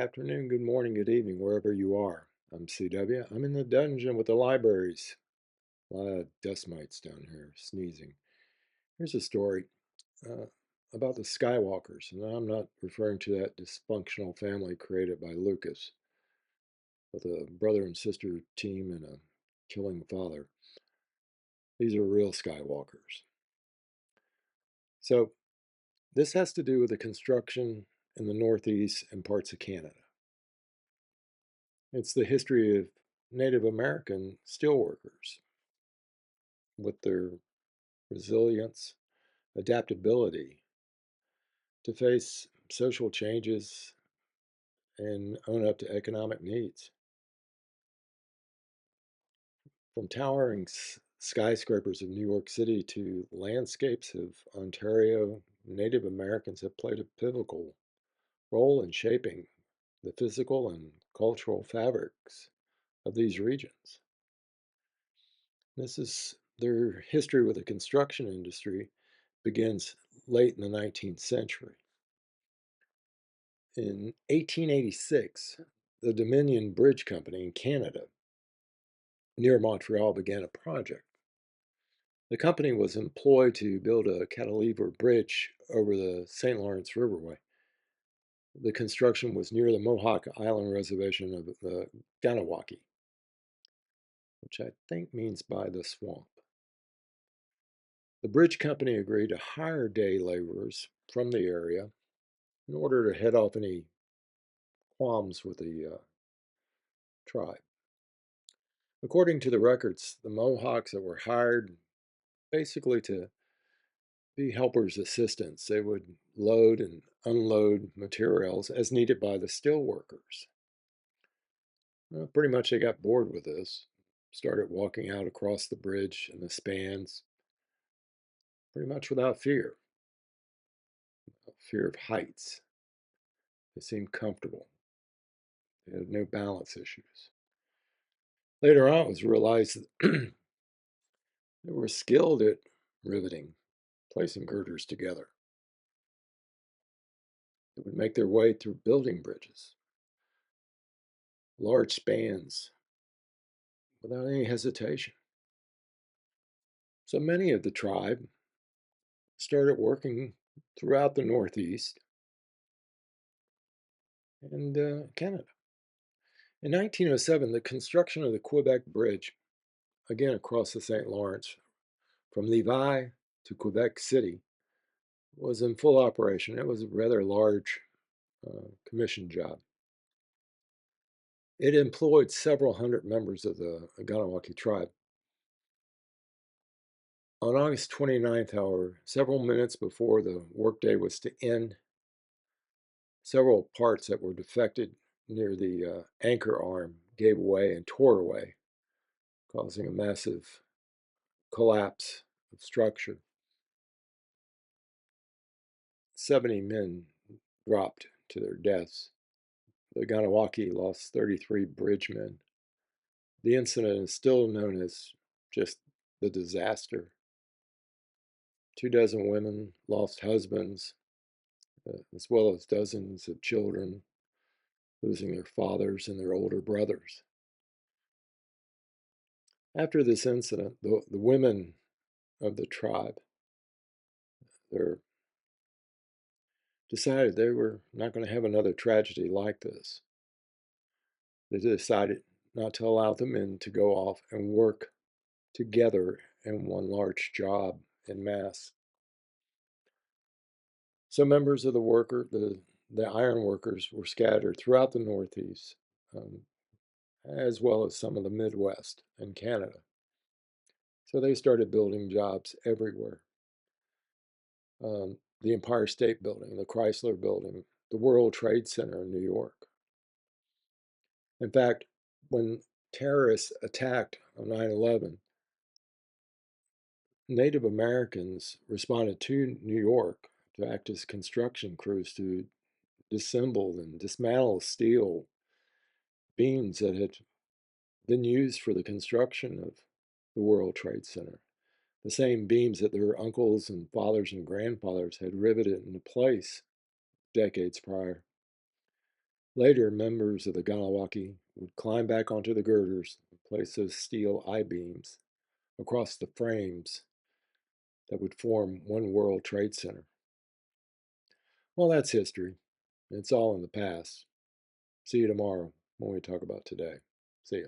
afternoon, good morning, good evening, wherever you are. I'm CW. I'm in the dungeon with the libraries. A lot of dust mites down here, sneezing. Here's a story uh, about the Skywalkers, and I'm not referring to that dysfunctional family created by Lucas with a brother and sister team and a killing father. These are real Skywalkers. So, this has to do with the construction in the Northeast and parts of Canada. It's the history of Native American steelworkers with their resilience, adaptability to face social changes and own up to economic needs. From towering skyscrapers of New York City to landscapes of Ontario, Native Americans have played a pivotal role in shaping the physical and cultural fabrics of these regions. This is their history with the construction industry begins late in the 19th century. In 1886, the Dominion Bridge Company in Canada, near Montreal, began a project. The company was employed to build a cantilever bridge over the St. Lawrence Riverway. The construction was near the Mohawk Island reservation of the Khanawake, which I think means by the swamp. The bridge company agreed to hire day laborers from the area in order to head off any qualms with the tribe. According to the records, the Mohawks that were hired basically to be helpers' assistants. They would load and unload materials as needed by the steelworkers. Well, pretty much they got bored with this, started walking out across the bridge and the spans, pretty much without fear of heights. They seemed comfortable. They had no balance issues. Later on, it was realized that they were skilled at riveting, placing girders together. They would make their way through building bridges, large spans, without any hesitation. So many of the tribe started working throughout the Northeast and Canada. In 1907, the construction of the Quebec Bridge, again across the St. Lawrence, from Levi to Quebec City, was in full operation. It was a rather large commission job. It employed several hundred members of the Khanawake tribe. On August 29th, however, several minutes before the workday was to end, several parts that were defected near the anchor arm gave way and tore away, causing a massive collapse of structure. 70 men dropped to their deaths. The Khanawake lost 33 bridgemen. The incident is still known as just the disaster. 2 dozen women lost husbands, as well as dozens of children losing their fathers and their older brothers. After this incident, the women of the tribe they decided they were not going to have another tragedy like this. They decided not to allow the men to go off and work together in one large job en masse. So members of the ironworkers, were scattered throughout the Northeast, um, as well as some of the Midwest and Canada. So they started building jobs everywhere. The Empire State Building, the Chrysler Building, the World Trade Center in New York. In fact, when terrorists attacked on 9/11, Native Americans responded to New York to act as construction crews to disassemble and dismantle steel beams that had been used for the construction of the World Trade Center. The same beams that their uncles and fathers and grandfathers had riveted into place decades prior. Later, members of the Khanawake would climb back onto the girders and place those steel I-beams across the frames that would form one World Trade Center. Well, that's history. It's all in the past. See you tomorrow when we talk about today. See ya.